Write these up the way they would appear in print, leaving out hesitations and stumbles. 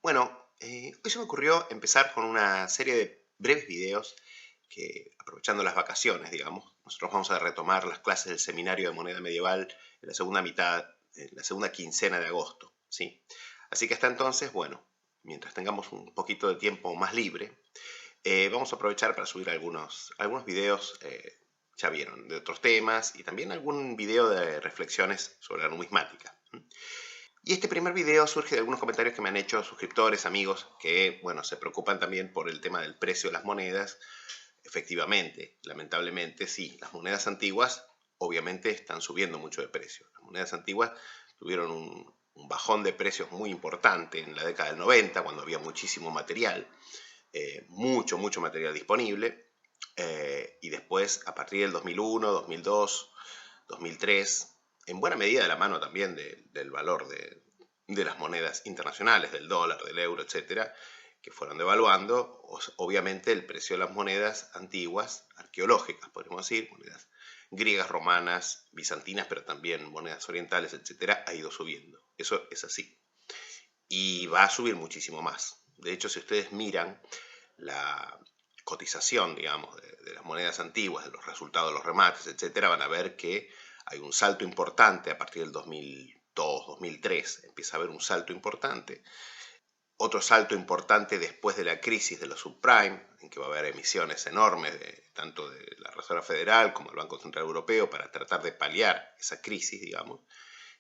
Hoy se me ocurrió empezar con una serie de breves videos que, aprovechando las vacaciones, digamos, nosotros vamos a retomar las clases del seminario de moneda medieval en la segunda mitad, en la segunda quincena de agosto, ¿sí? Así que hasta entonces, bueno, mientras tengamos un poquito de tiempo más libre, vamos a aprovechar para subir algunos videos, ya vieron, de otros temas y también algún video de reflexiones sobre la numismática. Y este primer video surge de algunos comentarios que me han hecho suscriptores, amigos, que, bueno, se preocupan también por el tema del precio de las monedas. Efectivamente, lamentablemente, sí, las monedas antiguas obviamente están subiendo mucho de precio. Las monedas antiguas tuvieron un bajón de precios muy importante en la década del 90, cuando había muchísimo material, mucho material disponible, y después, a partir del 2001, 2002, 2003, en buena medida de la mano también del valor de las monedas internacionales, del dólar, del euro, etcétera, que fueron devaluando, obviamente el precio de las monedas antiguas, arqueológicas, podríamos decir, monedas griegas, romanas, bizantinas, pero también monedas orientales, etcétera, ha ido subiendo. Eso es así. Y va a subir muchísimo más. De hecho, si ustedes miran la cotización, digamos, de las monedas antiguas, de los resultados de los remates, etcétera, van a ver que hay un salto importante a partir del 2002, 2003, empieza a haber un salto importante. Otro salto importante después de la crisis de los subprime, en que va a haber emisiones enormes tanto de la Reserva Federal como del Banco Central Europeo para tratar de paliar esa crisis, digamos.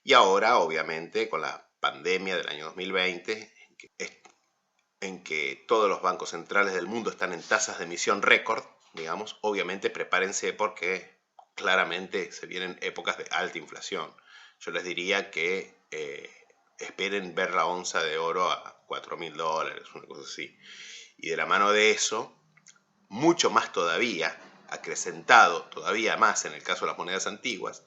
Y ahora, obviamente, con la pandemia del año 2020, en que todos los bancos centrales del mundo están en tasas de emisión récord, digamos, obviamente prepárense porque claramente se vienen épocas de alta inflación. Yo les diría que esperen ver la onza de oro a $4.000, una cosa así. Y de la mano de eso, mucho más todavía, acrecentado todavía más en el caso de las monedas antiguas,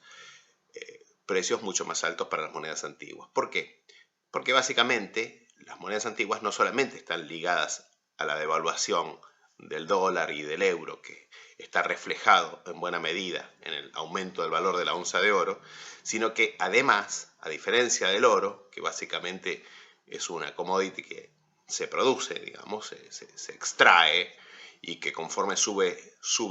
precios mucho más altos para las monedas antiguas. ¿Por qué? Porque básicamente las monedas antiguas no solamente están ligadas a la devaluación del dólar y del euro, que está reflejado en buena medida en el aumento del valor de la onza de oro, sino que además, a diferencia del oro, que básicamente es una commodity que se produce, digamos, se extrae, y que conforme sube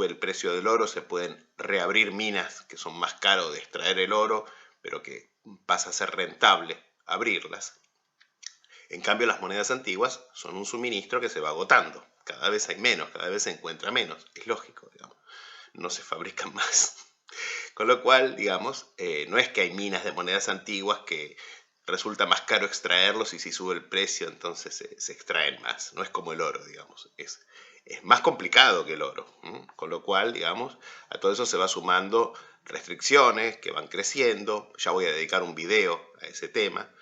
el precio del oro se pueden reabrir minas que son más caros de extraer el oro, pero que pasa a ser rentable abrirlas. En cambio, las monedas antiguas son un suministro que se va agotando. Cada vez hay menos, cada vez se encuentra menos. Es lógico, digamos. No se fabrican más. Con lo cual, digamos, no es que hay minas de monedas antiguas que resulta más caro extraerlos y si sube el precio entonces se extraen más. No es como el oro, digamos. Es más complicado que el oro. Con lo cual, digamos, a todo eso se va sumando restricciones que van creciendo. Ya voy a dedicar un video a ese tema,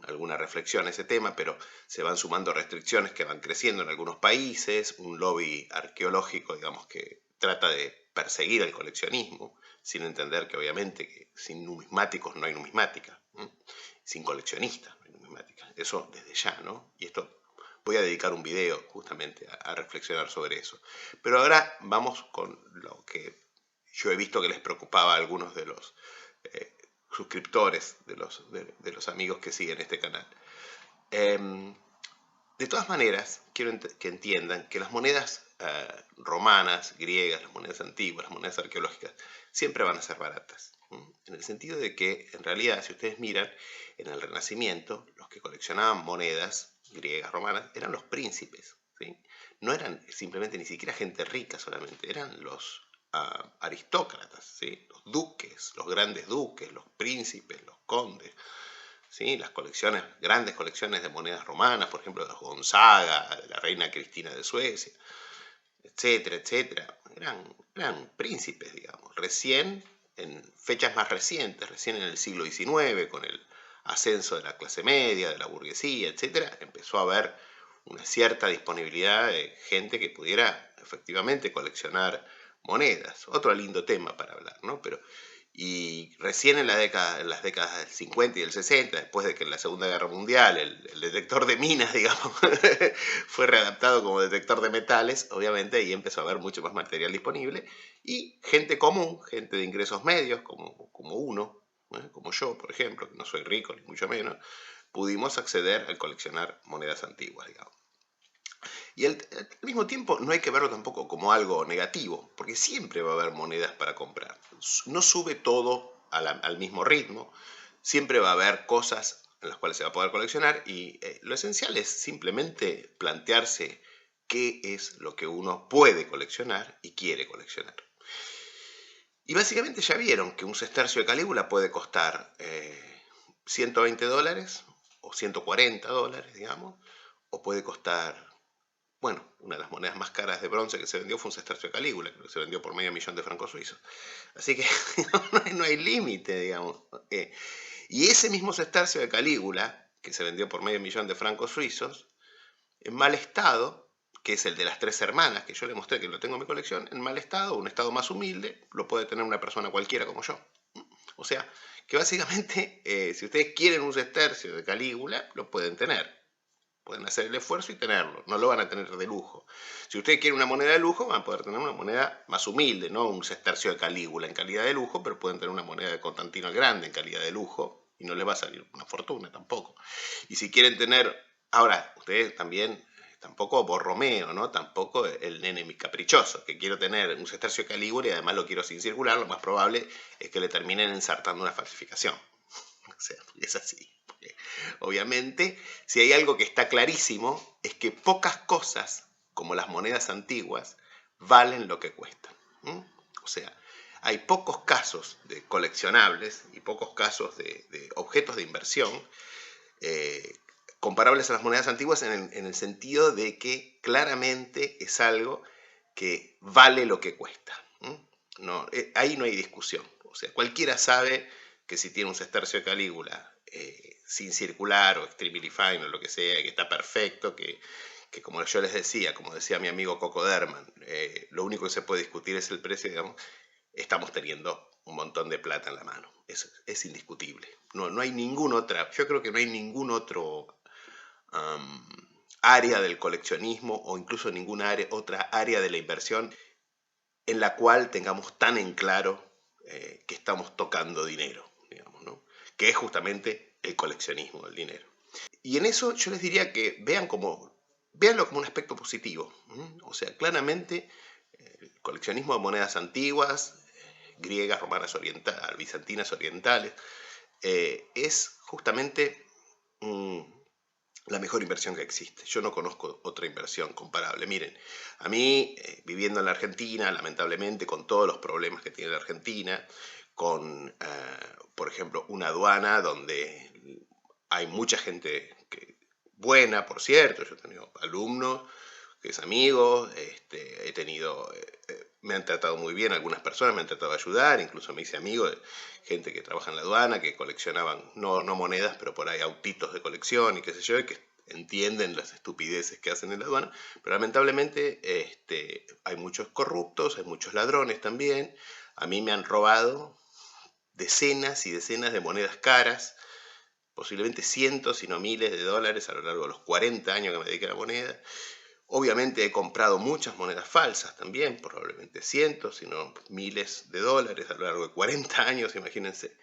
alguna reflexión a ese tema, pero se van sumando restricciones que van creciendo en algunos países, un lobby arqueológico, digamos, que trata de perseguir el coleccionismo, sin entender que obviamente que sin numismáticos no hay numismática, sin coleccionistas no hay numismática, eso desde ya, ¿no? Y esto voy a dedicar un video justamente a reflexionar sobre eso. Pero ahora vamos con lo que yo he visto que les preocupaba a algunos de los suscriptores, de los amigos que siguen este canal. De todas maneras, quiero que entiendan que las monedas romanas, griegas, las monedas antiguas, las monedas arqueológicas, siempre van a ser baratas. En el sentido de que, en realidad, si ustedes miran, en el Renacimiento, los que coleccionaban monedas griegas, romanas, eran los príncipes. ¿Sí? No eran simplemente ni siquiera gente rica solamente, eran los aristócratas, ¿sí? Los duques, los grandes duques, los príncipes, los condes. ¿Sí? Las colecciones, grandes colecciones de monedas romanas, por ejemplo, de los Gonzaga, de la reina Cristina de Suecia, etcétera, etcétera. Eran príncipes, digamos. Recién, en fechas más recientes, recién en el siglo XIX, con el ascenso de la clase media, de la burguesía, etcétera, empezó a haber una cierta disponibilidad de gente que pudiera efectivamente coleccionar monedas. Otro lindo tema para hablar, ¿no? Y recién en las décadas del 50 y del 60, después de que en la Segunda Guerra Mundial el detector de minas, digamos, fue readaptado como detector de metales, obviamente ahí empezó a haber mucho más material disponible y gente común, gente de ingresos medios, como uno, como yo, por ejemplo, que no soy rico ni mucho menos, pudimos acceder al coleccionar monedas antiguas, digamos. Y al mismo tiempo no hay que verlo tampoco como algo negativo, porque siempre va a haber monedas para comprar. No sube todo al mismo ritmo, siempre va a haber cosas en las cuales se va a poder coleccionar y lo esencial es simplemente plantearse qué es lo que uno puede coleccionar y quiere coleccionar. Y básicamente ya vieron que un sestercio de Calígula puede costar $120 o $140, digamos, o puede costar, bueno, una de las monedas más caras de bronce que se vendió fue un sestercio de Calígula, que se vendió por $500,000 de francos suizos. Así que no hay límite, digamos. Y ese mismo sestercio de Calígula, que se vendió por $500,000 de francos suizos, en mal estado, que es el de las 3 hermanas, que yo le mostré que lo tengo en mi colección, en mal estado, un estado más humilde, lo puede tener una persona cualquiera como yo. O sea, que básicamente, si ustedes quieren un sestercio de Calígula, lo pueden tener. Pueden hacer el esfuerzo y tenerlo, no lo van a tener de lujo. Si ustedes quieren una moneda de lujo, van a poder tener una moneda más humilde, no un sestercio de Calígula en calidad de lujo, pero pueden tener una moneda de Constantino el Grande en calidad de lujo y no les va a salir una fortuna tampoco. Y si quieren tener, ahora, ustedes también, tampoco Borromeo, ¿no? Tampoco el nene mi caprichoso, que quiero tener un sestercio de Calígula y además lo quiero sin circular, lo más probable es que le terminen ensartando una falsificación. O sea, es así. Obviamente, si hay algo que está clarísimo, es que pocas cosas, como las monedas antiguas, valen lo que cuestan. O sea, hay pocos casos de coleccionables y pocos casos de objetos de inversión comparables a las monedas antiguas en el sentido de que claramente es algo que vale lo que cuesta. No, ahí no hay discusión. O sea, cualquiera sabe que si tiene un sestercio de Calígula sin circular o extremely fine o lo que sea, que está perfecto, que como yo les decía, como decía mi amigo Coco Derman, lo único que se puede discutir es el precio, digamos, estamos teniendo un montón de plata en la mano. Eso es indiscutible. No hay ningún otra, yo creo que no hay ningún otro área del coleccionismo o incluso ninguna otra área de la inversión en la cual tengamos tan en claro que estamos tocando dinero, digamos, ¿no? Que es justamente el coleccionismo del dinero. Y en eso yo les diría que véanlo como un aspecto positivo. O sea, claramente el coleccionismo de monedas antiguas, griegas, romanas orientales, bizantinas orientales, es justamente la mejor inversión que existe. Yo no conozco otra inversión comparable. Miren, a mí, viviendo en la Argentina, lamentablemente, con todos los problemas que tiene la Argentina, con, por ejemplo, una aduana donde hay mucha gente buena, por cierto, yo he tenido alumnos, que es amigos, he tenido, me han tratado muy bien, algunas personas me han tratado de ayudar, incluso me hice amigo de gente que trabaja en la aduana, que coleccionaban, no monedas, pero por ahí autitos de colección y qué sé yo, y que entienden las estupideces que hacen en la aduana, pero lamentablemente hay muchos corruptos, hay muchos ladrones también, a mí me han robado decenas y decenas de monedas caras, posiblemente cientos, si no miles de dólares a lo largo de los 40 años que me dediqué a la moneda. Obviamente he comprado muchas monedas falsas también, probablemente cientos, si no miles de dólares a lo largo de 40 años, imagínense,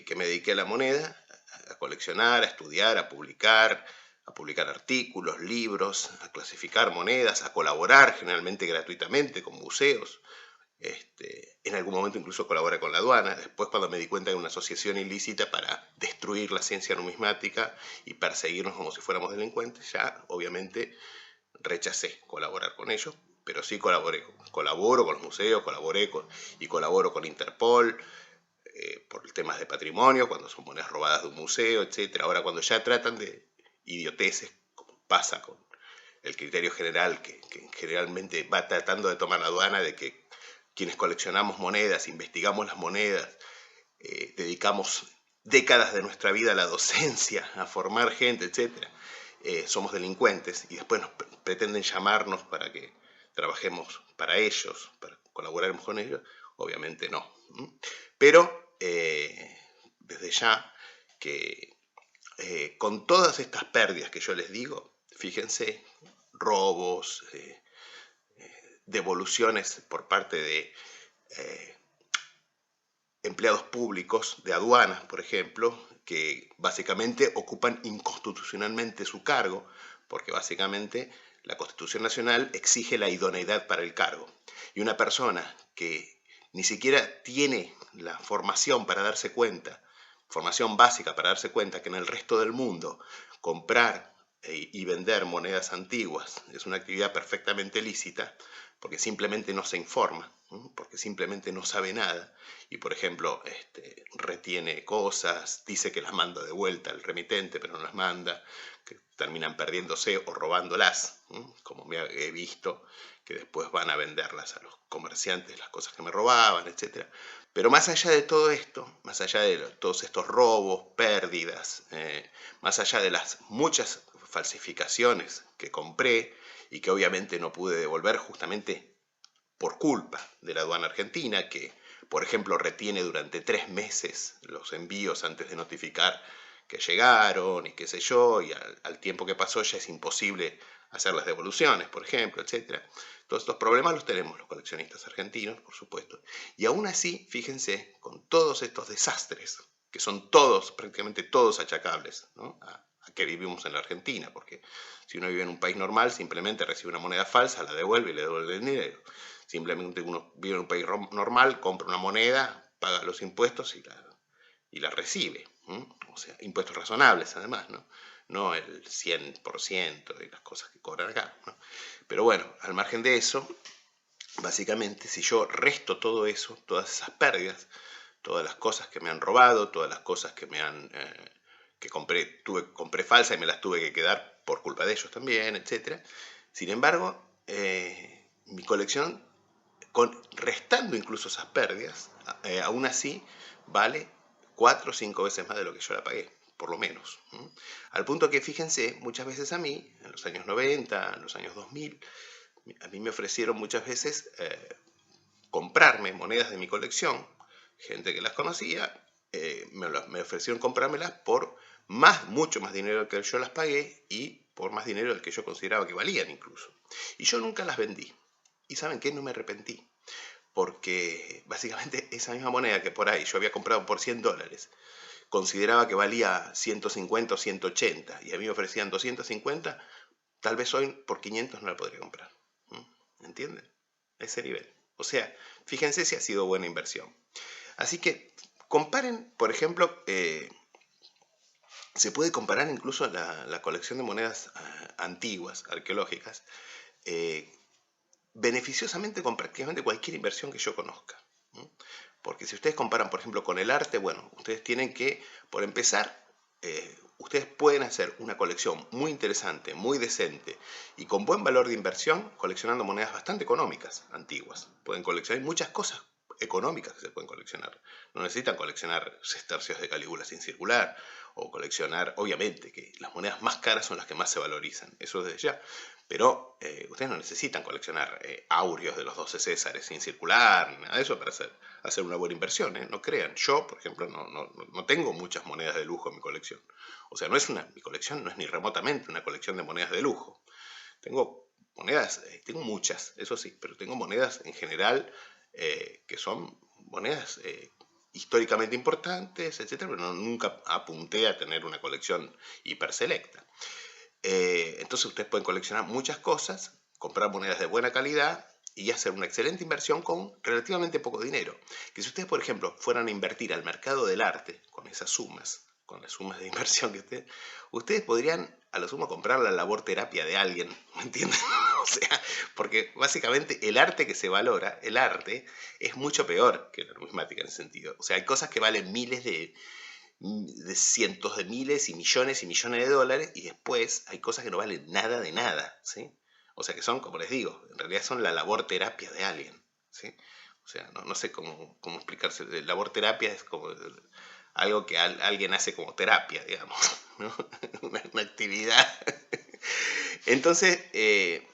que me dediqué a la moneda, a coleccionar, a estudiar, a publicar artículos, libros, a clasificar monedas, a colaborar generalmente gratuitamente con museos. En algún momento incluso colaboré con la aduana. Después, cuando me di cuenta de una asociación ilícita para destruir la ciencia numismática y perseguirnos como si fuéramos delincuentes, ya obviamente rechacé colaborar con ellos, pero sí colaboro con los museos, colaboro con Interpol por temas de patrimonio, cuando son monedas robadas de un museo, etc. Ahora, cuando ya tratan de idioteces, como pasa con el criterio general, que generalmente va tratando de tomar la aduana de que quienes coleccionamos monedas, investigamos las monedas, dedicamos décadas de nuestra vida a la docencia, a formar gente, etc., somos delincuentes y después nos pretenden llamarnos para que trabajemos para ellos, para colaborarnos con ellos, obviamente no. Pero desde ya que con todas estas pérdidas que yo les digo, fíjense, robos, devoluciones por parte de empleados públicos, de aduanas, por ejemplo, que básicamente ocupan inconstitucionalmente su cargo, porque básicamente la Constitución Nacional exige la idoneidad para el cargo. Y una persona que ni siquiera tiene la formación para darse cuenta, formación básica para darse cuenta que en el resto del mundo comprar y vender monedas antiguas es una actividad perfectamente lícita, porque simplemente no se informa, porque simplemente no sabe nada, y por ejemplo retiene cosas, dice que las manda de vuelta al remitente, pero no las manda, que terminan perdiéndose o robándolas, como me he visto, que después van a venderlas a los comerciantes, las cosas que me robaban, etc. Pero más allá de todo esto, más allá de todos estos robos, pérdidas, más allá de las muchas falsificaciones que compré y que obviamente no pude devolver justamente por culpa de la aduana argentina, que por ejemplo retiene durante 3 meses los envíos antes de notificar que llegaron y qué sé yo, y al tiempo que pasó ya es imposible hacer las devoluciones, por ejemplo, etc. Todos estos problemas los tenemos los coleccionistas argentinos, por supuesto. Y aún así, fíjense, con todos estos desastres, que son todos, prácticamente todos achacables, ¿no?, a que vivimos en la Argentina, porque si uno vive en un país normal, simplemente recibe una moneda falsa, la devuelve y le devuelve el dinero. Simplemente uno vive en un país normal, compra una moneda, paga los impuestos y la recibe. O sea, impuestos razonables además, no el 100% de las cosas que cobran acá, ¿no? Pero bueno, al margen de eso, básicamente, si yo resto todo eso, todas esas pérdidas, todas las cosas que me han robado, todas las cosas que me han que compré falsa y me las tuve que quedar por culpa de ellos también, etc. Sin embargo, mi colección, restando incluso esas pérdidas, aún así vale 4 o 5 veces más de lo que yo la pagué, por lo menos. Al punto que, fíjense, muchas veces a mí, en los años 90, en los años 2000, a mí me ofrecieron muchas veces comprarme monedas de mi colección, gente que las conocía, me ofrecieron comprármelas por mucho más dinero que yo las pagué y por más dinero del que yo consideraba que valían incluso. Y yo nunca las vendí. ¿Y saben qué? No me arrepentí. Porque básicamente esa misma moneda que por ahí yo había comprado por $100, consideraba que valía 150 o 180 y a mí me ofrecían 250, tal vez hoy por 500 no la podría comprar. ¿Entienden? A ese nivel. O sea, fíjense si ha sido buena inversión. Así que comparen, por ejemplo, se puede comparar incluso la colección de monedas antiguas, arqueológicas, beneficiosamente con prácticamente cualquier inversión que yo conozca. Porque si ustedes comparan, por ejemplo, con el arte, bueno, ustedes tienen que, por empezar, ustedes pueden hacer una colección muy interesante, muy decente y con buen valor de inversión, coleccionando monedas bastante económicas, antiguas. Pueden coleccionar muchas cosas económicas que se pueden coleccionar. No necesitan coleccionar sestercios de Calígula sin circular o coleccionar, obviamente, que las monedas más caras son las que más se valorizan, eso desde ya. Pero ustedes no necesitan coleccionar áureos de los 12 Césares sin circular, ni nada de eso para hacer una buena inversión, ¿eh? No crean. Yo, por ejemplo, no tengo muchas monedas de lujo en mi colección. O sea, mi colección no es ni remotamente una colección de monedas de lujo. Tengo monedas, tengo muchas, eso sí, pero tengo monedas en general que son monedas históricamente importantes, etcétera, pero nunca apunté a tener una colección hiper selecta. Entonces ustedes pueden coleccionar muchas cosas, comprar monedas de buena calidad y hacer una excelente inversión con relativamente poco dinero. Que si ustedes, por ejemplo, fueran a invertir al mercado del arte con esas sumas, con las sumas de inversión que ustedes podrían a lo sumo comprar la labor terapia de alguien, ¿me entienden? O sea, porque básicamente el arte que se valora, el arte, es mucho peor que la numismática en ese sentido. O sea, hay cosas que valen miles de cientos de miles y millones de dólares, y después hay cosas que no valen nada de nada, ¿sí? O sea, que son, como les digo, en realidad son la labor terapia de alguien, ¿sí? O sea, no sé cómo explicarse. La labor terapia es como algo que alguien hace como terapia, digamos, ¿no? una actividad. Entonces,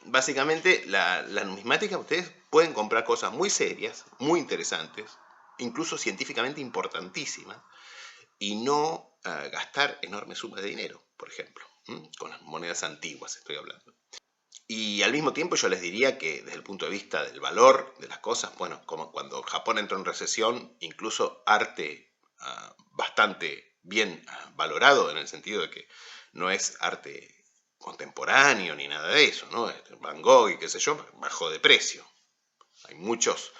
básicamente, la numismática, ustedes pueden comprar cosas muy serias, muy interesantes, incluso científicamente importantísimas, y no gastar enormes sumas de dinero, por ejemplo, con las monedas antiguas estoy hablando. Y al mismo tiempo yo les diría que desde el punto de vista del valor de las cosas, bueno, como cuando Japón entró en recesión, incluso arte bastante bien valorado en el sentido de que no es arte contemporáneo ni nada de eso, ¿no? Van Gogh y qué sé yo, bajó de precio. Hay muchos,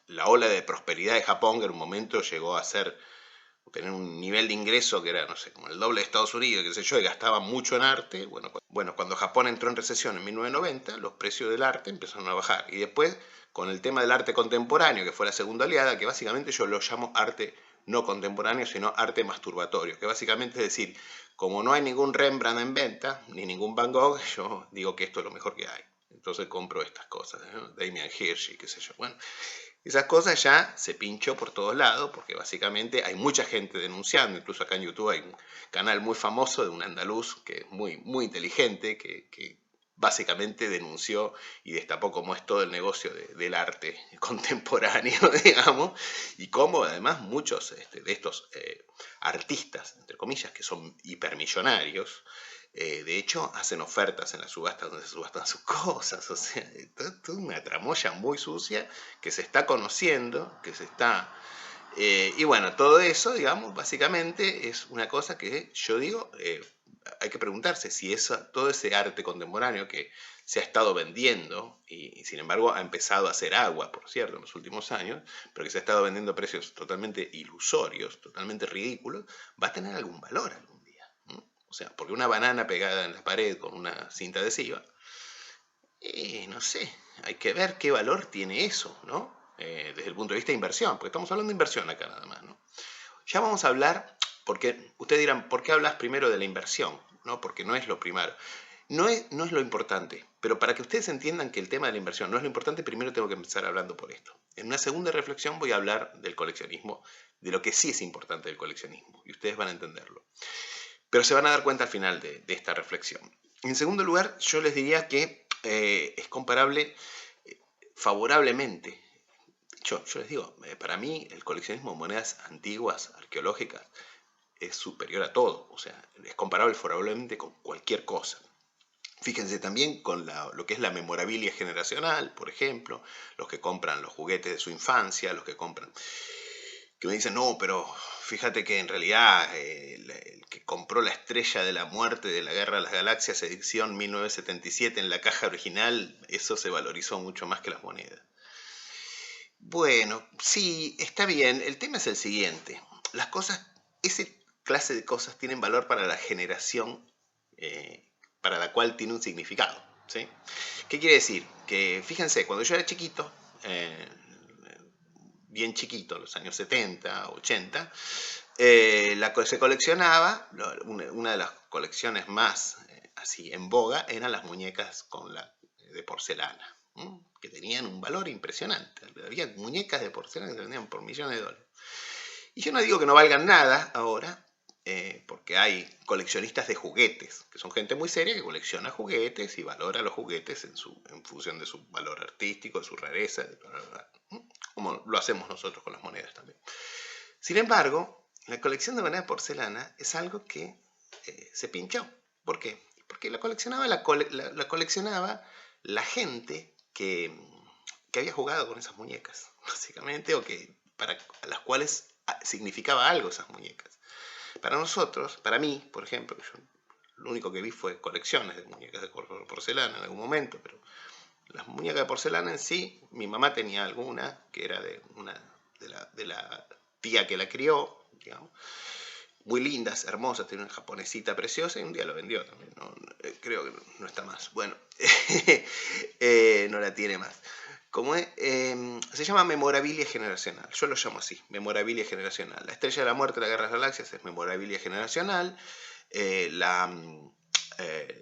la ola de prosperidad de Japón, que en un momento llegó a tener un nivel de ingreso que era, no sé, como el doble de Estados Unidos, qué sé yo, y gastaba mucho en arte. Bueno, cuando Japón entró en recesión en 1990, los precios del arte empezaron a bajar. Y después, con el tema del arte contemporáneo, que fue la segunda oleada, que básicamente yo lo llamo arte no contemporáneo, sino arte masturbatorio, que básicamente es decir, como no hay ningún Rembrandt en venta, ni ningún Van Gogh, yo digo que esto es lo mejor que hay. Entonces compro estas cosas, ¿no? Damien Hirst y qué sé yo. Bueno, esas cosas ya se pinchó por todos lados, porque básicamente hay mucha gente denunciando. Incluso acá en YouTube hay un canal muy famoso de un andaluz que es muy, muy inteligente, que básicamente denunció y destapó cómo es todo el negocio del arte contemporáneo, digamos, y cómo además muchos de estos artistas, entre comillas, que son hipermillonarios, de hecho, hacen ofertas en las subastas donde se subastan sus cosas. O sea, toda una tramoya muy sucia que se está conociendo, que se está... y bueno, todo eso, digamos, básicamente es una cosa que yo digo, hay que preguntarse si todo ese arte contemporáneo que se ha estado vendiendo y sin embargo ha empezado a hacer agua, por cierto, en los últimos años, pero que se ha estado vendiendo a precios totalmente ilusorios, totalmente ridículos, va a tener algún valor algún día. O sea, porque una banana pegada en la pared con una cinta adhesiva, no sé, hay que ver qué valor tiene eso, ¿no? Desde el punto de vista de inversión, porque estamos hablando de inversión acá nada más, ¿no? Ya vamos a hablar, porque ustedes dirán, ¿por qué hablas primero de la inversión? ¿No? Porque no es lo primario. No es lo importante, pero para que ustedes entiendan que el tema de la inversión no es lo importante, primero tengo que empezar hablando por esto. En una segunda reflexión voy a hablar del coleccionismo, de lo que sí es importante del coleccionismo, y ustedes van a entenderlo. Pero se van a dar cuenta al final de esta reflexión. En segundo lugar, yo les diría que es comparable favorablemente. Yo les digo, para mí el coleccionismo de monedas antiguas, arqueológicas, es superior a todo. O sea, es comparable favorablemente con cualquier cosa. Fíjense también con lo que es la memorabilia generacional, por ejemplo, los que compran los juguetes de su infancia, los que compran... Que me dicen, no, pero fíjate que en realidad el que compró la Estrella de la Muerte de la Guerra de las Galaxias, edición 1977 en la caja original, eso se valorizó mucho más que las monedas. Bueno, sí, está bien. El tema es el siguiente. Las cosas, ese clase de cosas tienen valor para la generación para la cual tiene un significado. ¿Sí? ¿Qué quiere decir? Que fíjense, cuando yo era chiquito, bien chiquito, en los años 70, 80, se coleccionaba, una de las colecciones más así en boga eran las muñecas de porcelana, que tenían un valor impresionante. Había muñecas de porcelana que se vendían por millones de dólares. Y yo no digo que no valgan nada ahora, porque hay coleccionistas de juguetes, que son gente muy seria que colecciona juguetes y valora los juguetes en función de su valor artístico, de su rareza, como lo hacemos nosotros con las monedas también. Sin embargo, la colección de monedas de porcelana es algo que se pinchó. ¿Por qué? Porque la coleccionaba la gente que había jugado con esas muñecas, básicamente, o que a las cuales significaba algo esas muñecas. Para nosotros, para mí, por ejemplo, yo lo único que vi fue colecciones de muñecas de porcelana en algún momento, pero las muñecas de porcelana en sí, mi mamá tenía alguna, que era de la tía que la crió, digamos, muy lindas, hermosas, tiene una japonesita preciosa y un día lo vendió también, creo que no está más, bueno, no la tiene más. Se llama memorabilia generacional, yo lo llamo así, memorabilia generacional. La Estrella de la Muerte de la Guerra de las Galaxias es memorabilia generacional,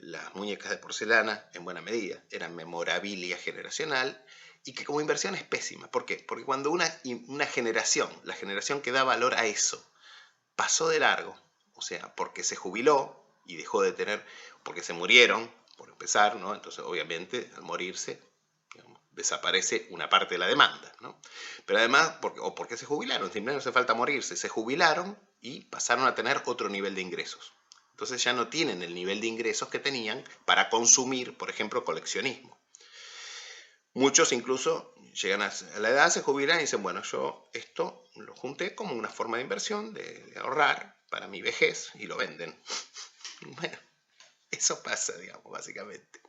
las muñecas de porcelana, en buena medida, eran memorabilia generacional, y que como inversión es pésima. ¿Por qué? Porque cuando una generación, la generación que da valor a eso, pasó de largo, o sea, porque se jubiló y dejó de tener, porque se murieron, por empezar, ¿no? Entonces, obviamente, al morirse, digamos, desaparece una parte de la demanda, ¿no? Pero además, porque se jubilaron, simplemente no hace falta morirse, se jubilaron y pasaron a tener otro nivel de ingresos. Entonces ya no tienen el nivel de ingresos que tenían para consumir, por ejemplo, coleccionismo. Muchos incluso, llegan a la edad, se jubilan y dicen, bueno, yo esto lo junté como una forma de inversión, de ahorrar para mi vejez, y lo venden. Bueno, eso pasa, digamos, básicamente.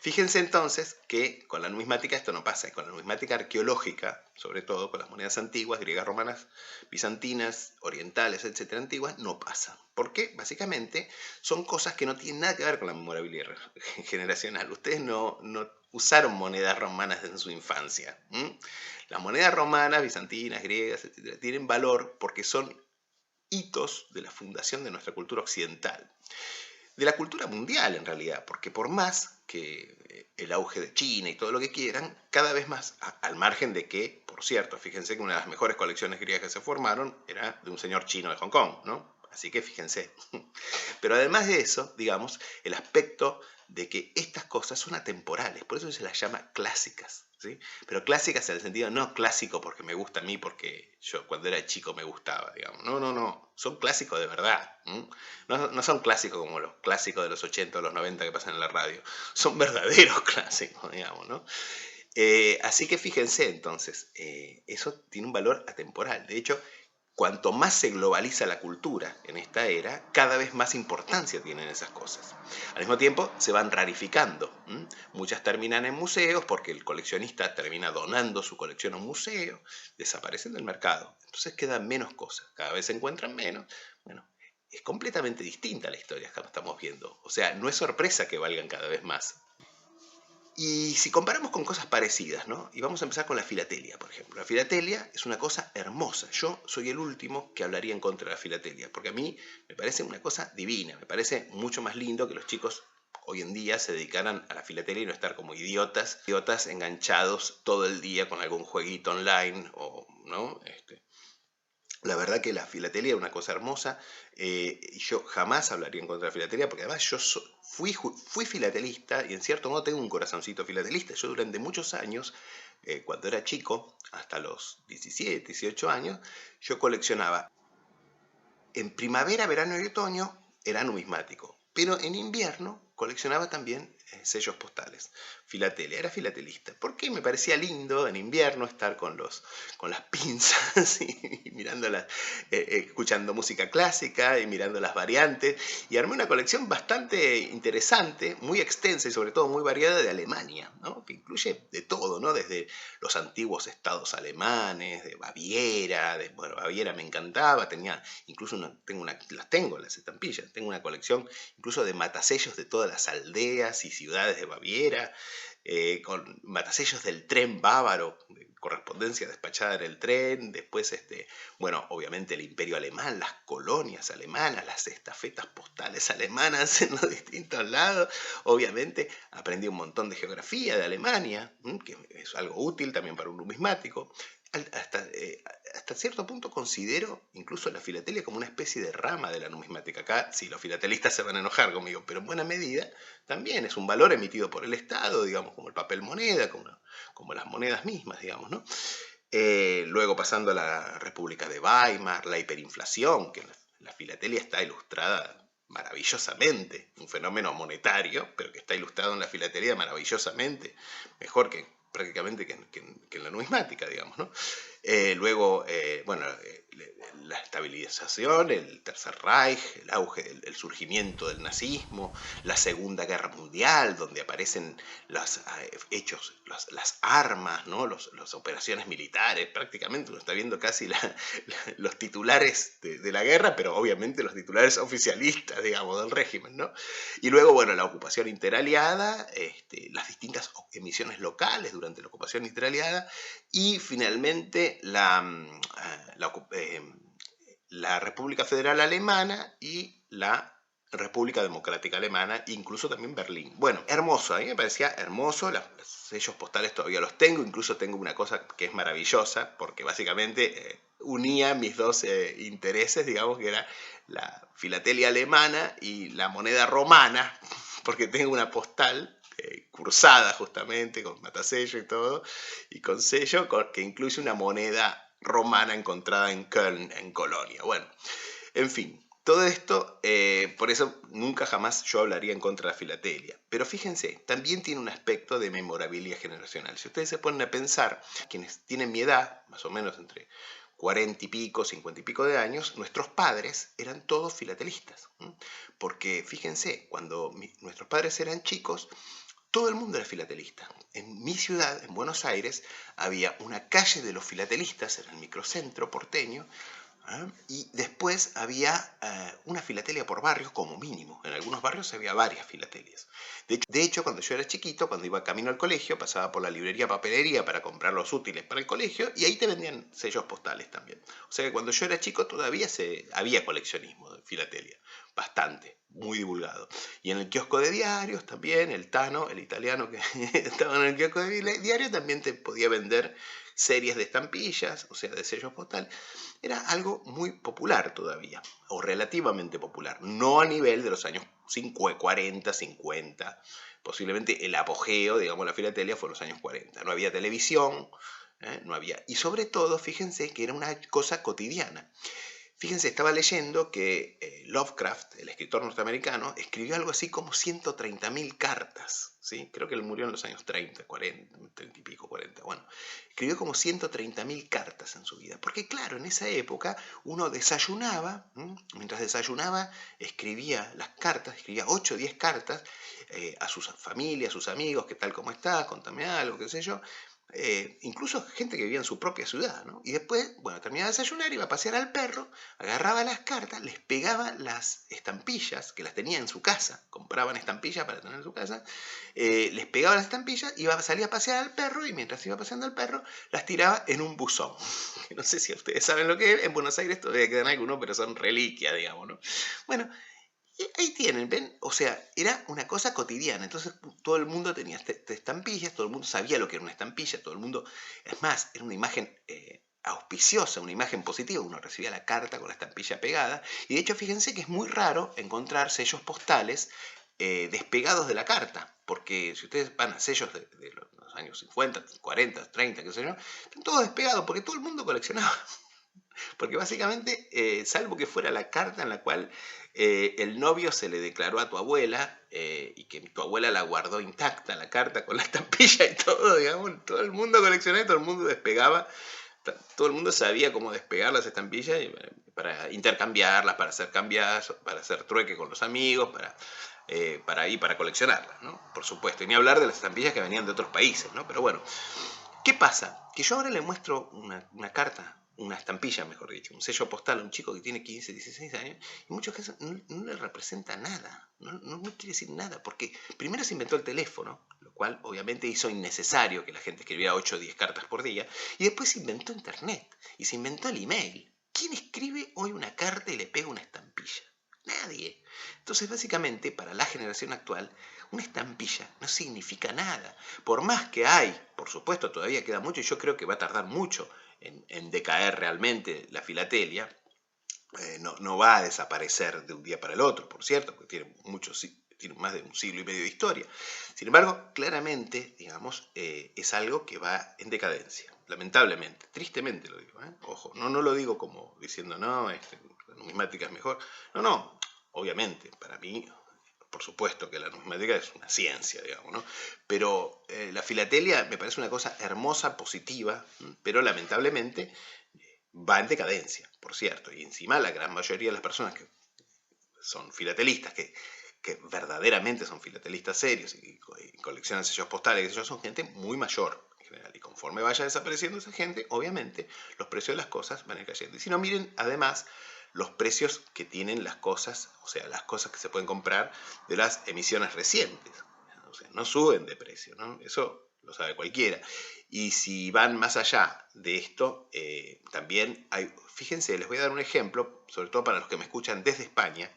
Fíjense entonces que con la numismática esto no pasa, y con la numismática arqueológica, sobre todo con las monedas antiguas, griegas, romanas, bizantinas, orientales, etcétera, antiguas, no pasa. ¿Por qué? Básicamente son cosas que no tienen nada que ver con la memorabilidad generacional. Ustedes no usaron monedas romanas en su infancia. Las monedas romanas, bizantinas, griegas, etcétera, tienen valor porque son hitos de la fundación de nuestra cultura occidental. De la cultura mundial en realidad, porque por más que el auge de China y todo lo que quieran, cada vez más, al margen de que, por cierto, fíjense que una de las mejores colecciones griegas que se formaron era de un señor chino de Hong Kong, ¿no? Así que fíjense. Pero además de eso, digamos, el aspecto de que estas cosas son atemporales, por eso se las llama clásicas, ¿sí? Pero clásicas en el sentido no clásico porque me gusta a mí, porque yo cuando era chico me gustaba, digamos. No, son clásicos de verdad. No son clásicos como los clásicos de los 80 o los 90 que pasan en la radio, son verdaderos clásicos, digamos, ¿no? Así que fíjense entonces, eso tiene un valor atemporal. De hecho, cuanto más se globaliza la cultura en esta era, cada vez más importancia tienen esas cosas. Al mismo tiempo, se van rarificando. Muchas terminan en museos porque el coleccionista termina donando su colección a un museo, desaparecen del mercado. Entonces quedan menos cosas, cada vez se encuentran menos. Bueno, es completamente distinta la historia que estamos viendo. O sea, no es sorpresa que valgan cada vez más. Y si comparamos con cosas parecidas, ¿no? Y vamos a empezar con la filatelia, por ejemplo. La filatelia es una cosa hermosa. Yo soy el último que hablaría en contra de la filatelia, porque a mí me parece una cosa divina, me parece mucho más lindo que los chicos hoy en día se dedicaran a la filatelia y no estar como idiotas enganchados todo el día con algún jueguito online, o, ¿no? La verdad que la filatelia es una cosa hermosa. Yo jamás hablaría en contra de la filatelia, porque además yo fui filatelista y en cierto modo tengo un corazoncito filatelista. Yo durante muchos años, cuando era chico, hasta los 17, 18 años, yo coleccionaba. En primavera, verano y otoño era numismático, pero en invierno coleccionaba también sellos postales, filatelia, era filatelista, porque me parecía lindo en invierno estar con las pinzas y mirándolas, escuchando música clásica y mirando las variantes, y armé una colección bastante interesante, muy extensa y sobre todo muy variada de Alemania, ¿no? Que incluye de todo, ¿no? Desde los antiguos estados alemanes, de Baviera, bueno, Baviera me encantaba, tenía incluso tengo las estampillas, tengo una colección incluso de matasellos de todas las aldeas y ciudades de Baviera, con matasellos del tren bávaro, de correspondencia despachada en el tren, después, bueno, obviamente el imperio alemán, las colonias alemanas, las estafetas postales alemanas en los distintos lados, obviamente aprendí un montón de geografía de Alemania, que es algo útil también para un numismático. Hasta cierto punto considero incluso la filatelia como una especie de rama de la numismática. Acá, sí, los filatelistas se van a enojar conmigo, pero en buena medida también es un valor emitido por el Estado, digamos, como el papel moneda, como las monedas mismas, digamos, ¿no? Luego pasando a la República de Weimar, la hiperinflación, que la filatelia está ilustrada maravillosamente, un fenómeno monetario, pero que está ilustrado en la filatelia maravillosamente, mejor que prácticamente que en la numismática, digamos, ¿no? Luego, bueno, la estabilización, el Tercer Reich, el auge, el surgimiento del nazismo, la Segunda Guerra Mundial, donde aparecen los hechos, las armas, ¿no? Las operaciones militares, prácticamente uno está viendo casi los titulares de la guerra, pero obviamente los titulares oficialistas, digamos, del régimen, ¿no? Y luego, bueno, la ocupación interaliada, las distintas emisiones locales durante la ocupación interaliada, y finalmente la República Federal Alemana y la República Democrática Alemana, incluso también Berlín. Bueno, hermoso, a mí me parecía hermoso, los sellos postales todavía los tengo, incluso tengo una cosa que es maravillosa, porque básicamente unía mis dos intereses, digamos, que era la filatelia alemana y la moneda romana, porque tengo una postal cursada justamente, con matasello y todo, y con sello, que incluye una moneda romana encontrada en Köln, en Colonia. Bueno, en fin, todo esto por eso nunca jamás yo hablaría en contra de la filatelia. Pero fíjense, también tiene un aspecto de memorabilia generacional. Si ustedes se ponen a pensar, quienes tienen mi edad, más o menos entre 40 y pico, 50 y pico de años, nuestros padres eran todos filatelistas. Porque fíjense, cuando nuestros padres eran chicos, todo el mundo era filatelista. En mi ciudad, en Buenos Aires, había una calle de los filatelistas, en el microcentro porteño, y después había una filatelia por barrios como mínimo. En algunos barrios había varias filatelias. De hecho, cuando yo era chiquito, cuando iba camino al colegio, pasaba por la librería papelería para comprar los útiles para el colegio y ahí te vendían sellos postales también. O sea que cuando yo era chico todavía había coleccionismo de filatelia. Bastante, muy divulgado. Y en el kiosco de diarios también, el Tano, el italiano que estaba en el kiosco de diario, también te podía vender series de estampillas, o sea, de sellos postales. Era algo muy popular todavía, o relativamente popular, no a nivel de los años 40, 50, posiblemente el apogeo, digamos, la filatelia fue en los años 40. No había televisión, no había, y sobre todo, fíjense que era una cosa cotidiana. Fíjense, estaba leyendo que Lovecraft, el escritor norteamericano, escribió algo así como 130.000 cartas, ¿sí? Creo que él murió en los años 30, 40, 30 y pico, 40. Bueno, escribió como 130.000 cartas en su vida. Porque claro, en esa época uno desayunaba, mientras desayunaba escribía las cartas, escribía 8 o 10 cartas a su familia, a sus amigos, qué tal, cómo estás, contame algo, qué sé yo. Incluso gente que vivía en su propia ciudad, ¿no? Y después, bueno, terminaba de desayunar, iba a pasear al perro, agarraba las cartas, les pegaba las estampillas, que las tenía en su casa, compraban estampillas para tener en su casa, les pegaba las estampillas, salía a pasear al perro y mientras iba paseando al perro, las tiraba en un buzón. No sé si ustedes saben lo que es, en Buenos Aires todavía quedan algunos, pero son reliquias, digamos, ¿no? Bueno, y ahí tienen, ¿ven? O sea, era una cosa cotidiana. Entonces todo el mundo tenía estampillas, todo el mundo sabía lo que era una estampilla, todo el mundo... Es más, era una imagen auspiciosa, una imagen positiva. Uno recibía la carta con la estampilla pegada. Y de hecho, fíjense que es muy raro encontrar sellos postales despegados de la carta. Porque si ustedes van a sellos de los años 50, 40, 30, qué sé yo, están todos despegados porque todo el mundo coleccionaba. Porque básicamente, salvo que fuera la carta en la cual el novio se le declaró a tu abuela y que tu abuela la guardó intacta, la carta con la estampilla y todo, digamos, todo el mundo coleccionaba, todo el mundo despegaba, todo el mundo sabía cómo despegar las estampillas para intercambiarlas, para hacer cambiadas, para hacer trueque con los amigos, para coleccionarlas, ¿no? Por supuesto, y ni hablar de las estampillas que venían de otros países, ¿no? Pero bueno, ¿qué pasa? Que yo ahora le muestro una carta, una estampilla, mejor dicho, un sello postal a un chico que tiene 15, 16 años, y en muchos casos no le representa nada, no quiere decir nada, porque primero se inventó el teléfono, lo cual obviamente hizo innecesario que la gente escribiera 8 o 10 cartas por día, y después se inventó Internet, y se inventó el email. ¿Quién escribe hoy una carta y le pega una estampilla? Nadie. Entonces, básicamente, para la generación actual, una estampilla no significa nada. Por más que hay, por supuesto, todavía queda mucho y yo creo que va a tardar mucho en decaer realmente la filatelia. No va a desaparecer de un día para el otro, por cierto, porque tiene más de un siglo y medio de historia. Sin embargo, claramente, digamos, es algo que va en decadencia, lamentablemente, tristemente lo digo, ¿eh? Ojo, no lo digo como diciendo, no, la numismática es mejor. No, obviamente, para mí, por supuesto que la numismática es una ciencia, digamos, ¿no? Pero la filatelia me parece una cosa hermosa, positiva, pero lamentablemente va en decadencia, por cierto, y encima la gran mayoría de las personas que son filatelistas, que verdaderamente son filatelistas serios y coleccionan sellos postales, ellos son gente muy mayor en general, y conforme vaya desapareciendo esa gente, obviamente los precios de las cosas van a ir cayendo. Y si no, miren además los precios que tienen las cosas, o sea, las cosas que se pueden comprar de las emisiones recientes. O sea, no suben de precio, ¿no? Eso lo sabe cualquiera. Y si van más allá de esto, también hay, fíjense, les voy a dar un ejemplo, sobre todo para los que me escuchan desde España,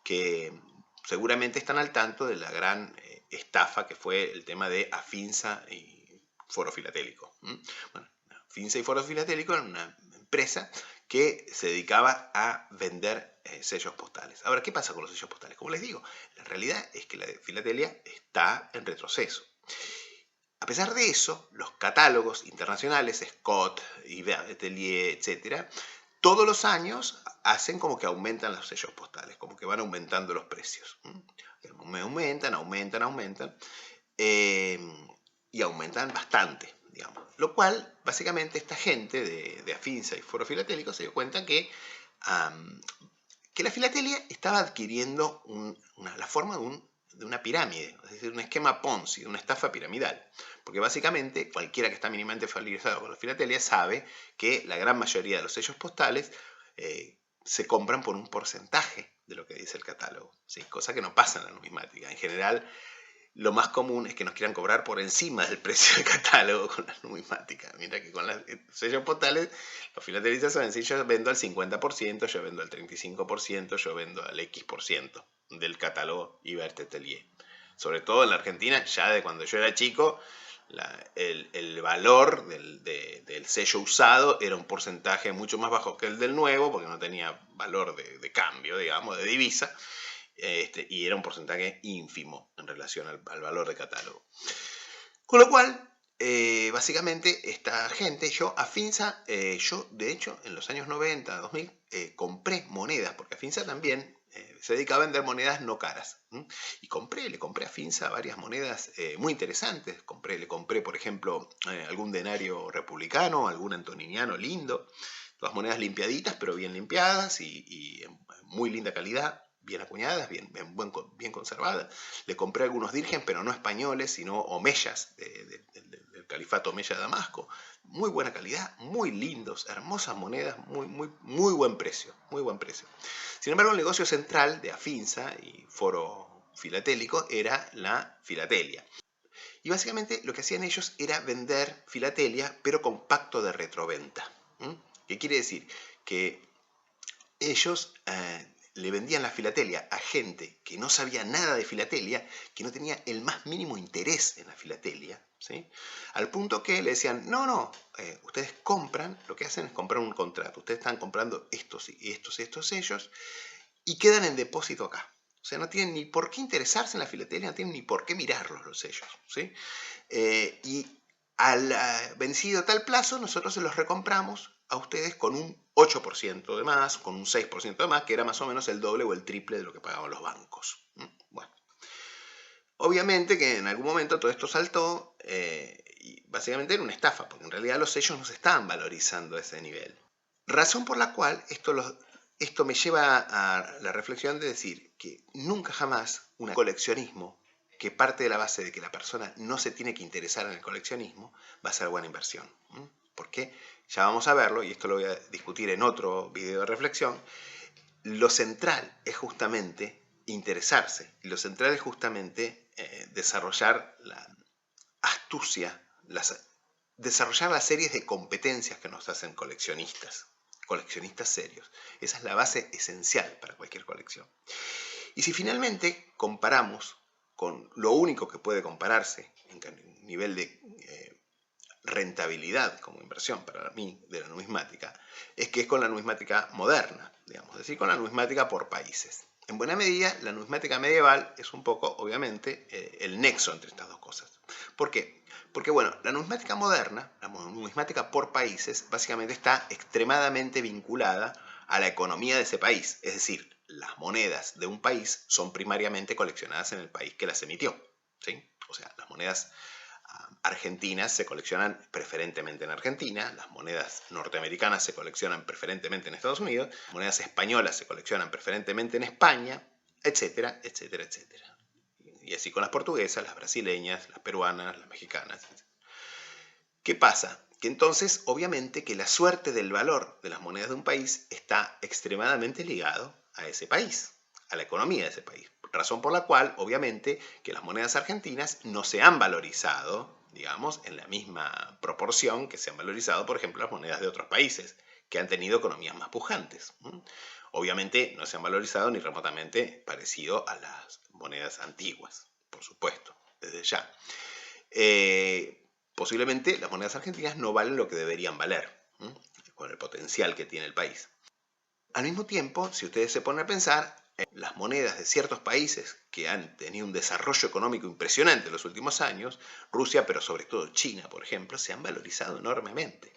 que seguramente están al tanto de la gran estafa que fue el tema de Afinsa y Foro Filatélico. Bueno, Afinsa y Foro Filatélico eran una empresa que se dedicaba a vender sellos postales. Ahora, ¿qué pasa con los sellos postales? Como les digo, la realidad es que la filatelia está en retroceso. A pesar de eso, los catálogos internacionales, Scott, Atelier, etc., todos los años hacen como que aumentan los sellos postales, como que van aumentando los precios. Aumentan, y aumentan bastante, digamos. Lo cual, básicamente, esta gente de Afinsa y Foro Filatélico se dio cuenta que la filatelia estaba adquiriendo la forma de una pirámide, es decir, un esquema Ponzi, una estafa piramidal. Porque básicamente cualquiera que está mínimamente familiarizado con la filatelia sabe que la gran mayoría de los sellos postales se compran por un porcentaje de lo que dice el catálogo, ¿sí? Cosa que no pasa en la numismática. En general, lo más común es que nos quieran cobrar por encima del precio del catálogo con la numismática. Mientras que con los sellos postales, los filatelistas saben decir, yo vendo al 50%, yo vendo al 35%, yo vendo al X% del catálogo Ibert Atelier. Sobre todo en la Argentina, ya de cuando yo era chico, el valor del sello usado era un porcentaje mucho más bajo que el del nuevo, porque no tenía valor de cambio, digamos, de divisa. Y era un porcentaje ínfimo en relación al valor de catálogo. Con lo cual, básicamente, esta gente, Afinsa, yo de hecho en los años 90, 2000, compré monedas, porque Afinsa también se dedica a vender monedas no caras. Y le compré a Afinsa varias monedas muy interesantes. Le compré, por ejemplo, algún denario republicano, algún antoniniano lindo, todas monedas limpiaditas, pero bien limpiadas y en muy linda calidad, bien acuñadas, bien conservadas. Le compré algunos dirgen, pero no españoles, sino omeyas del califato omeya de Damasco. Muy buena calidad, muy lindos, hermosas monedas, muy buen precio, muy buen precio. Sin embargo, el negocio central de Afinsa y Foro Filatélico era la filatelia. Y básicamente lo que hacían ellos era vender filatelia, pero con pacto de retroventa. ¿Qué quiere decir? Que ellos le vendían la filatelia a gente que no sabía nada de filatelia, que no tenía el más mínimo interés en la filatelia, ¿sí? Al punto que le decían, no, ustedes compran, lo que hacen es comprar un contrato, ustedes están comprando estos y estos sellos y quedan en depósito acá. O sea, no tienen ni por qué interesarse en la filatelia, no tienen ni por qué mirarlos los sellos, ¿sí? Y al vencido tal plazo, nosotros se los recompramos a ustedes con un 8% de más, con un 6% de más, que era más o menos el doble o el triple de lo que pagaban los bancos. Bueno, obviamente que en algún momento todo esto saltó y básicamente era una estafa, porque en realidad los sellos no se estaban valorizando a ese nivel. Razón por la cual esto me lleva a la reflexión de decir que nunca jamás un coleccionismo que parte de la base de que la persona no se tiene que interesar en el coleccionismo va a ser buena inversión. ¿Por qué? Ya vamos a verlo, y esto lo voy a discutir en otro video de reflexión. Lo central es justamente interesarse, y lo central es justamente desarrollar la astucia, desarrollar las series de competencias que nos hacen coleccionistas serios. Esa es la base esencial para cualquier colección. Y si finalmente comparamos con lo único que puede compararse en nivel de rentabilidad como inversión para mí de la numismática, es que es con la numismática moderna, digamos, es decir, con la numismática por países. En buena medida, la numismática medieval es un poco, obviamente, el nexo entre estas dos cosas. ¿Por qué? Porque, bueno, la numismática moderna, la numismática por países, básicamente está extremadamente vinculada a la economía de ese país. Es decir, las monedas de un país son primariamente coleccionadas en el país que las emitió, ¿sí? O sea, las monedas argentinas se coleccionan preferentemente en Argentina, las monedas norteamericanas se coleccionan preferentemente en Estados Unidos, las monedas españolas se coleccionan preferentemente en España, etcétera, etcétera, etcétera. Y así con las portuguesas, las brasileñas, las peruanas, las mexicanas, etc. ¿Qué pasa? Que entonces, obviamente, que la suerte del valor de las monedas de un país está extremadamente ligado a ese país, a la economía de ese país. Razón por la cual, obviamente, que las monedas argentinas no se han valorizado, digamos, en la misma proporción que se han valorizado, por ejemplo, las monedas de otros países que han tenido economías más pujantes. Obviamente no se han valorizado ni remotamente parecido a las monedas antiguas, por supuesto, desde ya. Posiblemente las monedas argentinas no valen lo que deberían valer, con el potencial que tiene el país. Al mismo tiempo, si ustedes se ponen a pensar, las monedas de ciertos países que han tenido un desarrollo económico impresionante en los últimos años, Rusia, pero sobre todo China, por ejemplo, se han valorizado enormemente.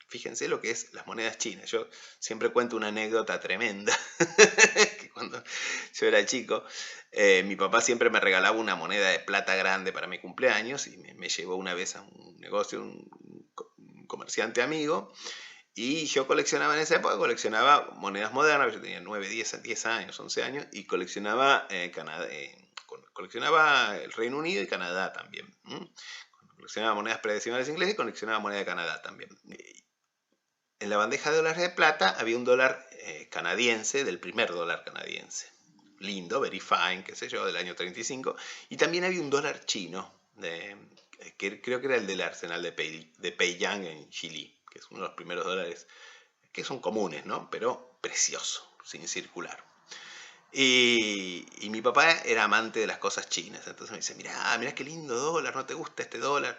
Fíjense lo que es las monedas chinas. Yo siempre cuento una anécdota tremenda, que cuando yo era chico, mi papá siempre me regalaba una moneda de plata grande para mi cumpleaños y me llevó una vez a un negocio, un comerciante amigo, y yo coleccionaba en esa época, coleccionaba monedas modernas, yo tenía 9, 10 años, 11 años, y coleccionaba, coleccionaba el Reino Unido y Canadá también. Coleccionaba monedas predecimales inglesas y coleccionaba moneda de Canadá también. En la bandeja de dólares de plata había un dólar canadiense, del primer dólar canadiense. Lindo, very fine, qué sé yo, del año 35. Y también había un dólar chino, que creo que era el del arsenal de Peiyang en Chile, que es uno de los primeros dólares que son comunes, ¿no? Pero precioso, sin circular. Y mi papá era amante de las cosas chinas, entonces me dice, mirá qué lindo dólar, ¿no te gusta este dólar?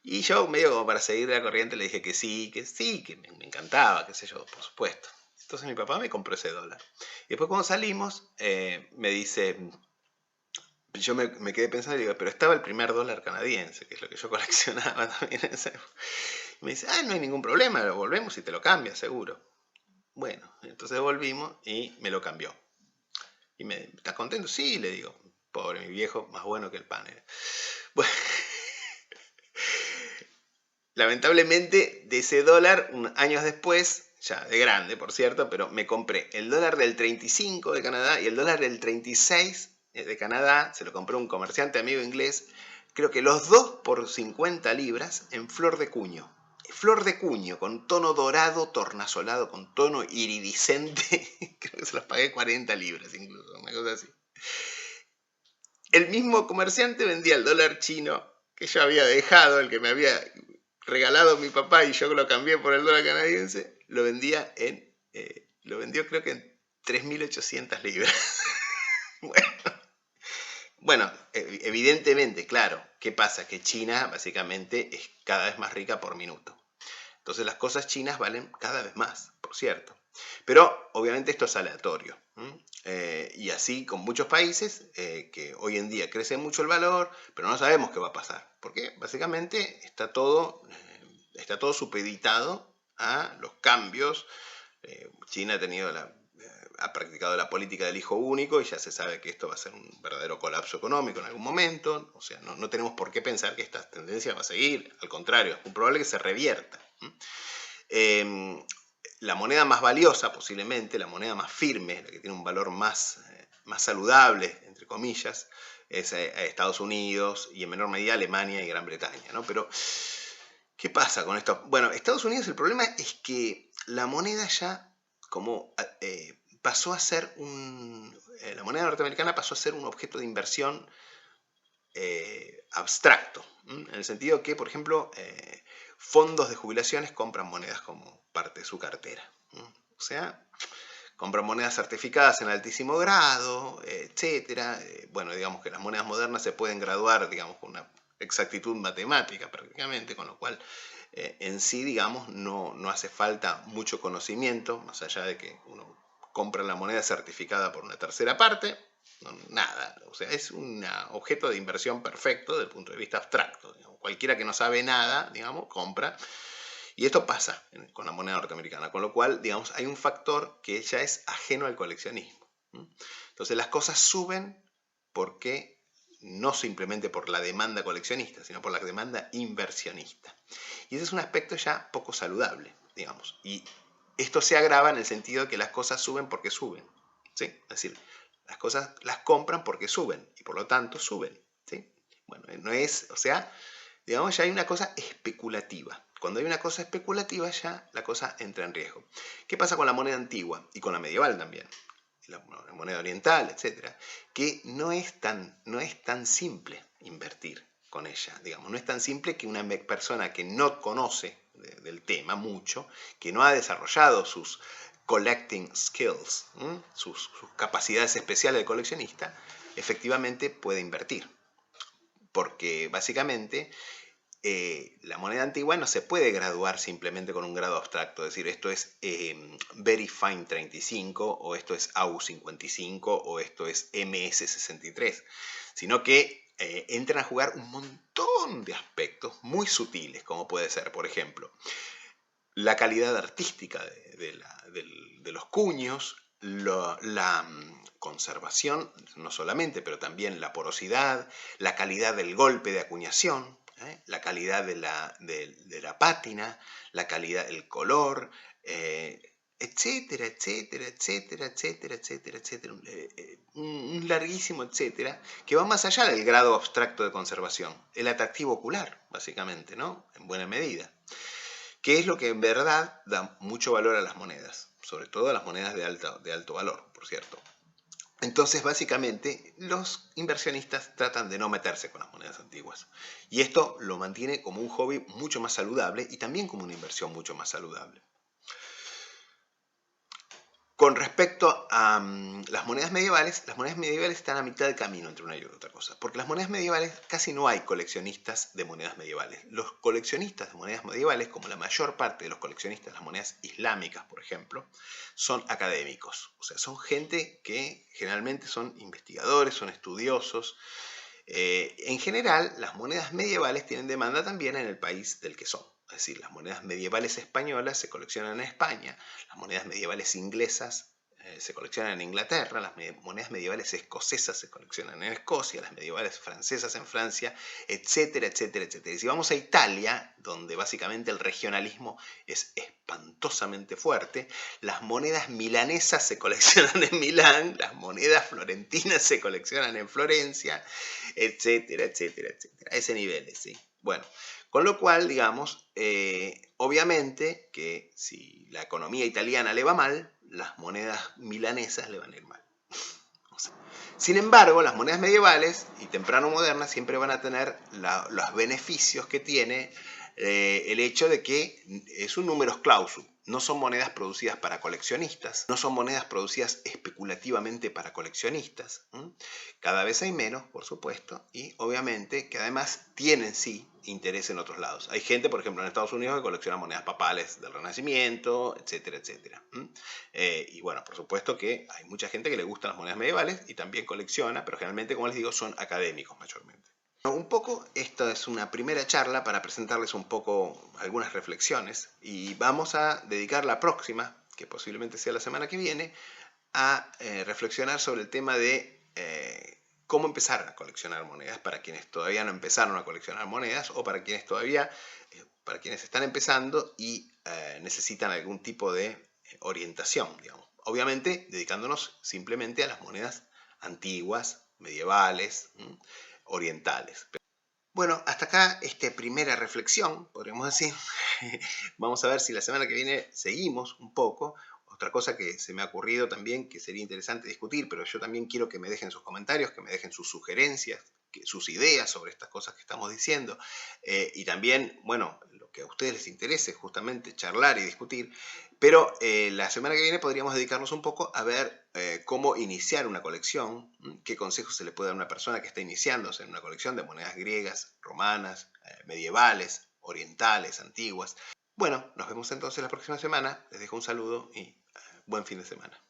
Y yo, medio como para seguir la corriente, le dije que sí, que me encantaba, qué sé yo, por supuesto. Entonces mi papá me compró ese dólar. Y después cuando salimos, me dice, yo me quedé pensando y digo, pero estaba el primer dólar canadiense, que es lo que yo coleccionaba también en ese. Y me dice, no hay ningún problema, lo volvemos y te lo cambias, seguro. Bueno, entonces volvimos y me lo cambió. Y ¿estás contento? Sí, le digo. Pobre mi viejo, más bueno que el pan. Bueno, lamentablemente de ese dólar, años después, ya de grande por cierto, pero me compré el dólar del 35 de Canadá y el dólar del 36 de Canadá, se lo compré a un comerciante amigo inglés, creo que los dos por 50 libras en flor de cuño. Flor de cuño, con tono dorado, tornasolado, con tono iridiscente, creo que se los pagué 40 libras incluso, una cosa así. El mismo comerciante vendía el dólar chino que yo había dejado, el que me había regalado mi papá y yo lo cambié por el dólar canadiense, lo vendía lo vendió creo que en 3.800 libras. Bueno, evidentemente, claro, ¿qué pasa? Que China básicamente es cada vez más rica por minuto. Entonces las cosas chinas valen cada vez más, por cierto. Pero obviamente esto es aleatorio. Y así con muchos países que hoy en día crece mucho el valor, pero no sabemos qué va a pasar. Porque básicamente está todo supeditado a los cambios. China ha practicado la política del hijo único y ya se sabe que esto va a ser un verdadero colapso económico en algún momento. O sea, no tenemos por qué pensar que esta tendencia va a seguir. Al contrario, es muy probable que se revierta. La moneda más valiosa, posiblemente, la moneda más firme, la que tiene un valor más saludable, entre comillas, es Estados Unidos y en menor medida Alemania y Gran Bretaña, ¿no? Pero, ¿qué pasa con esto? Bueno, Estados Unidos, el problema es que la moneda ya como pasó a ser la moneda norteamericana pasó a ser un objeto de inversión abstracto, en el sentido que, por ejemplo, fondos de jubilaciones compran monedas como parte de su cartera. O sea, compran monedas certificadas en altísimo grado, etcétera. Bueno, digamos que las monedas modernas se pueden graduar, digamos, con una exactitud matemática prácticamente, con lo cual en sí, digamos, no hace falta mucho conocimiento, más allá de que uno compra la moneda certificada por una tercera parte. No, nada, o sea, es un objeto de inversión perfecto desde el punto de vista abstracto. Digamos. Cualquiera que no sabe nada, digamos, compra. Y esto pasa con la moneda norteamericana, con lo cual, digamos, hay un factor que ya es ajeno al coleccionismo. Entonces las cosas suben porque no simplemente por la demanda coleccionista, sino por la demanda inversionista. Y ese es un aspecto ya poco saludable, digamos. Y esto se agrava en el sentido de que las cosas suben porque suben. ¿Sí? Es decir, las cosas las compran porque suben y por lo tanto suben. ¿Sí? Bueno, no es, o sea, digamos, ya hay una cosa especulativa. Cuando hay una cosa especulativa ya la cosa entra en riesgo. ¿Qué pasa con la moneda antigua? Y con la medieval también. La moneda oriental, etcétera, que no es tan simple invertir con ella, digamos, no es tan simple que una persona que no conoce del tema mucho, que no ha desarrollado sus collecting skills, sus capacidades especiales de coleccionista, efectivamente puede invertir, porque básicamente la moneda antigua no se puede graduar simplemente con un grado abstracto, es decir, esto es Very Fine 35 o esto es AU 55 o esto es MS 63, sino que entran a jugar un montón de aspectos muy sutiles, como puede ser, por ejemplo, la calidad artística de los cuños, la conservación, no solamente, pero también la porosidad, la calidad del golpe de acuñación, la calidad de la pátina, la calidad del color, etcétera, etcétera, etcétera, etcétera, etcétera, etcétera. Un larguísimo etcétera que va más allá del grado abstracto de conservación, el atractivo ocular, básicamente, ¿no? En buena medida. Que es lo que en verdad da mucho valor a las monedas, sobre todo a las monedas de alto valor, por cierto. Entonces, básicamente, los inversionistas tratan de no meterse con las monedas antiguas. Y esto lo mantiene como un hobby mucho más saludable y también como una inversión mucho más saludable. Con respecto a las monedas medievales están a mitad de camino entre una y otra cosa. Porque las monedas medievales casi no hay coleccionistas de monedas medievales. Los coleccionistas de monedas medievales, como la mayor parte de los coleccionistas de las monedas islámicas, por ejemplo, son académicos. O sea, son gente que generalmente son investigadores, son estudiosos. En general, las monedas medievales tienen demanda también en el país del que son. Es decir, las monedas medievales españolas se coleccionan en España, las monedas medievales inglesas se coleccionan en Inglaterra, las monedas medievales escocesas se coleccionan en Escocia, las medievales francesas en Francia, etcétera, etcétera, etcétera. Y si vamos a Italia, donde básicamente el regionalismo es espantosamente fuerte, las monedas milanesas se coleccionan en Milán, las monedas florentinas se coleccionan en Florencia, etcétera, etcétera, etcétera. A ese nivel, ¿sí? Bueno, con lo cual, digamos, obviamente que si la economía italiana le va mal, las monedas milanesas le van a ir mal. Sin embargo, las monedas medievales y temprano modernas siempre van a tener los beneficios que tiene el hecho de que es un numerus clausus. No son monedas producidas para coleccionistas, no son monedas producidas especulativamente para coleccionistas. Cada vez hay menos, por supuesto, y obviamente que además tienen sí interés en otros lados. Hay gente, por ejemplo, en Estados Unidos que colecciona monedas papales del Renacimiento, etcétera, etcétera. Y bueno, por supuesto que hay mucha gente que le gustan las monedas medievales y también colecciona, pero generalmente, como les digo, son académicos mayormente. Un poco, esta es una primera charla para presentarles un poco algunas reflexiones y vamos a dedicar la próxima, que posiblemente sea la semana que viene, a reflexionar sobre el tema de cómo empezar a coleccionar monedas para quienes todavía no empezaron a coleccionar monedas o para quienes todavía, para quienes están empezando y necesitan algún tipo de orientación, digamos. Obviamente dedicándonos simplemente a las monedas antiguas, medievales, orientales. Bueno, hasta acá esta primera reflexión, podríamos decir. Vamos a ver si la semana que viene seguimos un poco. Otra cosa que se me ha ocurrido también, que sería interesante discutir, pero yo también quiero que me dejen sus comentarios, que me dejen sus sugerencias, sus ideas sobre estas cosas que estamos diciendo. Y también, bueno, lo que a ustedes les interese, justamente charlar y discutir. Pero la semana que viene podríamos dedicarnos un poco a ver cómo iniciar una colección, qué consejos se le puede dar a una persona que está iniciándose en una colección de monedas griegas, romanas, medievales, orientales, antiguas. Bueno, nos vemos entonces la próxima semana. Les dejo un saludo y buen fin de semana.